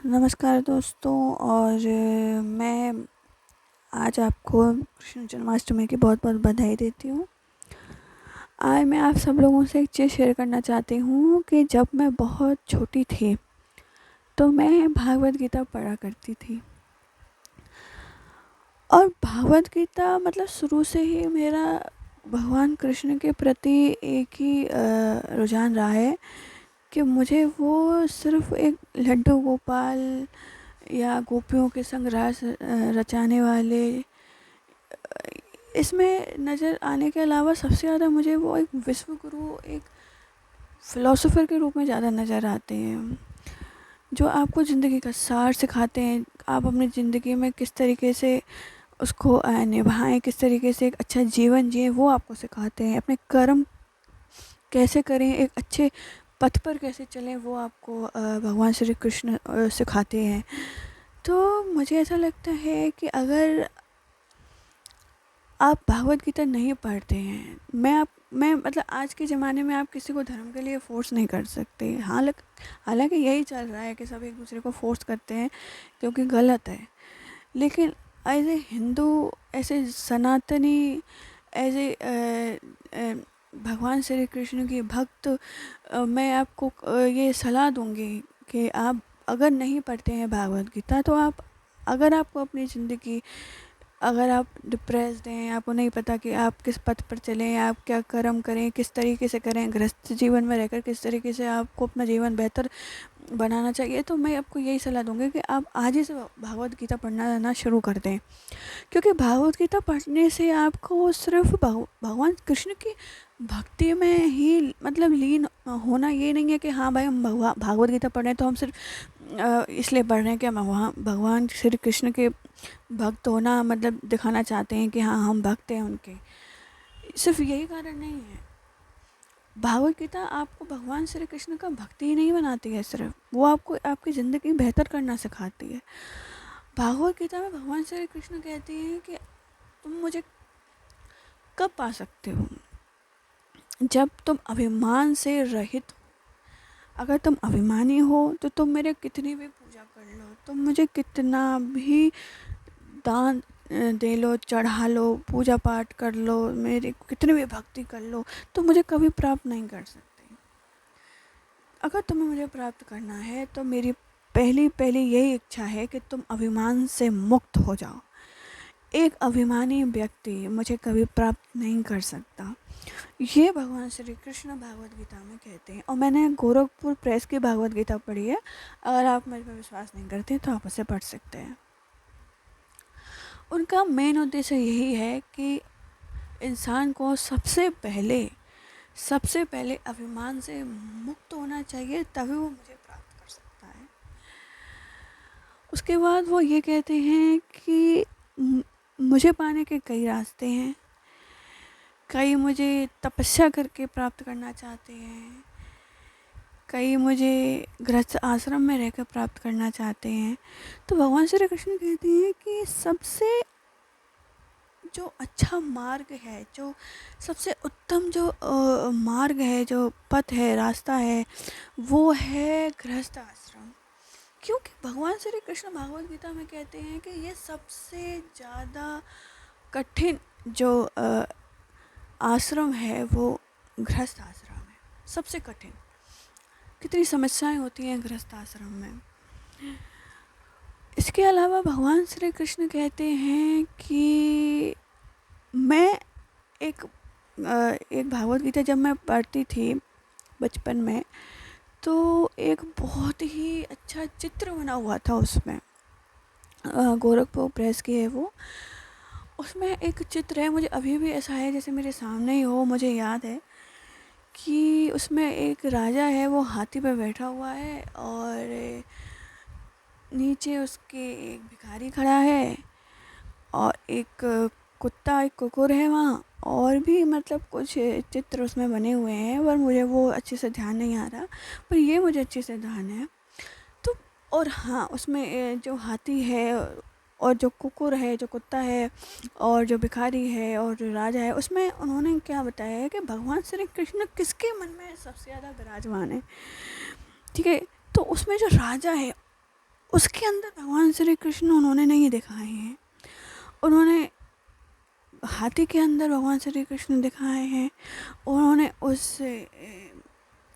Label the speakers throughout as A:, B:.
A: नमस्कार दोस्तों। और मैं आज आपको कृष्ण जन्माष्टमी की बहुत बहुत बधाई देती हूँ। आज मैं आप सब लोगों से एक चीज़ शेयर करना चाहती हूँ कि जब मैं बहुत छोटी थी तो मैं भागवत गीता पढ़ा करती थी। और भागवत गीता मतलब शुरू से ही मेरा भगवान कृष्ण के प्रति एक ही रुझान रहा है कि मुझे वो सिर्फ़ एक लड्डू गोपाल या गोपियों के संग रास रचाने वाले इसमें नज़र आने के अलावा सबसे ज़्यादा मुझे वो एक विश्व गुरु, एक फ़िलोसोफ़र के रूप में ज़्यादा नज़र आते हैं, जो आपको ज़िंदगी का सार सिखाते हैं। आप अपनी ज़िंदगी में किस तरीके से उसको निभाएँ, किस तरीके से एक अच्छा जीवन जिएँ, वो आपको सिखाते हैं। अपने कर्म कैसे करें, एक अच्छे पथ पर कैसे चलें, वो आपको भगवान श्री कृष्ण सिखाते हैं। तो मुझे ऐसा लगता है कि अगर आप भागवत गीता नहीं पढ़ते हैं, मैं मतलब आज के ज़माने में आप किसी को धर्म के लिए फ़ोर्स नहीं कर सकते। हालांकि यही चल रहा है कि सब एक दूसरे को फ़ोर्स करते हैं, क्योंकि गलत है। लेकिन एज ए हिंदू, ऐसे सनातनी, एज ए भगवान श्री कृष्ण की भक्त, मैं आपको ये सलाह दूंगी कि आप अगर नहीं पढ़ते हैं भागवत गीता, तो आप अगर आपको अपनी ज़िंदगी, अगर आप डिप्रेस्ड हैं, आपको नहीं पता कि आप किस पथ पर चलें, आप क्या कर्म करें, किस तरीके से करें, गृहस्थ जीवन में रहकर किस तरीके से आपको अपना जीवन बेहतर बनाना चाहिए, तो मैं आपको यही सलाह दूंगी कि आप आज ही से भागवत गीता पढ़ना शुरू कर दें। क्योंकि भागवत गीता पढ़ने से आपको सिर्फ भगवान कृष्ण की भक्ति में ही मतलब लीन होना ये नहीं है कि हाँ भाई हम भागवत गीता पढ़ रहे हैं तो हम सिर्फ इसलिए पढ़ रहे हैं कि हम भगवान श्री कृष्ण के भक्त होना मतलब दिखाना चाहते हैं कि हाँ हम भक्त हैं उनके। सिर्फ यही कारण नहीं है। भागवत गीता आपको भगवान श्री कृष्ण का भक्ति ही नहीं बनाती है, सिर्फ वो आपको आपकी ज़िंदगी बेहतर करना सिखाती है। भागवत गीता में भगवान श्री कृष्ण कहते हैं कि तुम मुझे कब पा सकते हो, जब तुम अभिमान से रहित हो। अगर तुम अभिमानी हो तो तुम मेरे कितनी भी पूजा कर लो, तुम मुझे कितना भी दान दे लो, चढ़ा लो, पूजा पाठ कर लो, मेरी कितनी भी भक्ति कर लो, तो मुझे कभी प्राप्त नहीं कर सकते। अगर तुम्हें मुझे प्राप्त करना है तो मेरी पहली पहली यही इच्छा है कि तुम अभिमान से मुक्त हो जाओ। एक अभिमानी व्यक्ति मुझे कभी प्राप्त नहीं कर सकता। ये भगवान श्री कृष्ण भागवत गीता में कहते हैं। और मैंने गोरखपुर प्रेस की भागवत गीता पढ़ी है। अगर आप मेरे पर विश्वास नहीं करते तो आप उसे पढ़ सकते हैं। उनका मेन उद्देश्य यही है कि इंसान को सबसे पहले अभिमान से मुक्त होना चाहिए, तभी वो मुझे प्राप्त कर सकता है। उसके बाद वो ये कहते हैं कि मुझे पाने के कई रास्ते हैं। कई मुझे तपस्या करके प्राप्त करना चाहते हैं, कई मुझे गृहस्थ आश्रम में रहकर प्राप्त करना चाहते हैं। तो भगवान श्री कृष्ण कहते हैं कि सबसे जो अच्छा मार्ग है, जो सबसे उत्तम जो मार्ग है, जो पथ है, रास्ता है, वो है गृहस्थ आश्रम। क्योंकि भगवान श्री कृष्ण भागवत गीता में कहते हैं कि ये सबसे ज़्यादा कठिन जो आश्रम है वो गृहस्थ आश्रम है। सबसे कठिन, कितनी समस्याएं होती हैं गृहस्थ आश्रम में। इसके अलावा भगवान श्री कृष्ण कहते हैं कि मैं एक भागवत गीता जब मैं पढ़ती थी बचपन में, तो एक बहुत ही अच्छा चित्र बना हुआ था उसमें। गोरखपुर प्रेस की है वो। उसमें एक चित्र है, मुझे अभी भी ऐसा है जैसे मेरे सामने ही हो। मुझे याद है कि उसमें एक राजा है, वो हाथी पे बैठा हुआ है और नीचे उसके एक भिखारी खड़ा है और एक कुत्ता, एक कुकुर है वहाँ। और भी मतलब कुछ चित्र उसमें बने हुए हैं, पर मुझे वो अच्छे से ध्यान नहीं आ रहा, पर ये मुझे अच्छे से ध्यान है। तो और हाँ, उसमें जो हाथी है और जो कुकुर है, जो कुत्ता है, और जो भिखारी है और जो राजा है, उसमें उन्होंने क्या बताया है कि भगवान श्री कृष्ण किसके मन में सबसे ज़्यादा विराजमान है। ठीक है। तो उसमें जो राजा है उसके अंदर भगवान श्री कृष्ण उन्होंने नहीं दिखाए हैं। उन्होंने हाथी के अंदर भगवान श्री कृष्ण दिखाए हैं, उन्होंने उस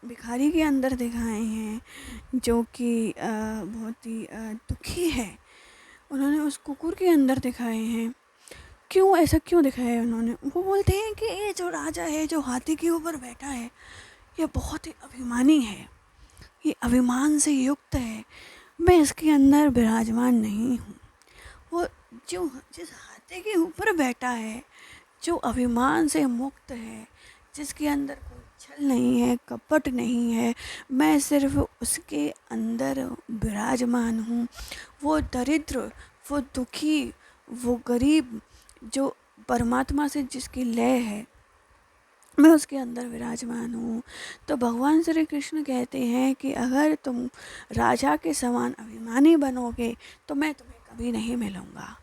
A: भिखारी के अंदर दिखाए हैं जो कि बहुत ही दुखी है, उन्होंने उस कुकुर के अंदर दिखाए हैं। क्यों ऐसा क्यों दिखाया है उन्होंने? वो बोलते हैं कि ये जो राजा है, जो हाथी के ऊपर बैठा है, ये बहुत ही अभिमानी है, ये अभिमान से युक्त है, मैं इसके अंदर विराजमान नहीं हूँ। वो जो जिस हाथी के ऊपर बैठा है, जो अभिमान से मुक्त है, जिसके अंदर कोई छल नहीं है, कपट नहीं है, मैं सिर्फ उसके अंदर विराजमान हूँ। वो दरिद्र, वो दुखी, वो गरीब, जो परमात्मा से जिसकी लय है, मैं उसके अंदर विराजमान हूँ। तो भगवान श्री कृष्ण कहते हैं कि अगर तुम राजा के समान अभिमानी बनोगे तो मैं तुम्हें कभी नहीं मिलूँगा।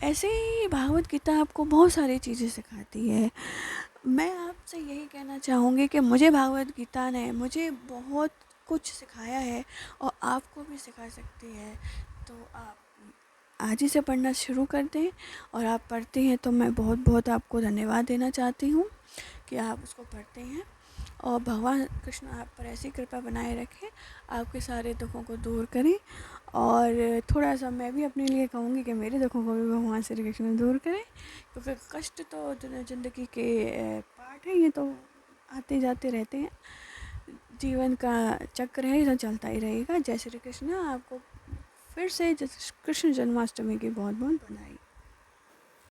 A: ऐसे ही भागवत गीता आपको बहुत सारी चीज़ें सिखाती है। मैं आपसे यही कहना चाहूँगी कि मुझे भागवत गीता ने मुझे बहुत कुछ सिखाया है और आपको भी सिखा सकती है। तो आप आज ही से पढ़ना शुरू कर दें, और आप पढ़ते हैं तो मैं बहुत बहुत आपको धन्यवाद देना चाहती हूँ कि आप उसको पढ़ते हैं। और भगवान कृष्ण आप पर ऐसी कृपा बनाए रखें, आपके सारे दुखों को दूर करें। और थोड़ा सा मैं भी अपने लिए कहूँगी कि मेरे दुखों को भी भगवान श्री कृष्ण दूर करें, क्योंकि कष्ट तो ज़िंदगी के पार्ट है, ये तो आते जाते रहते हैं, जीवन का चक्र है, तो चलता ही रहेगा। जय श्री कृष्ण। आपको फिर से कृष्ण जन्माष्टमी की बहुत बहुत बधाई।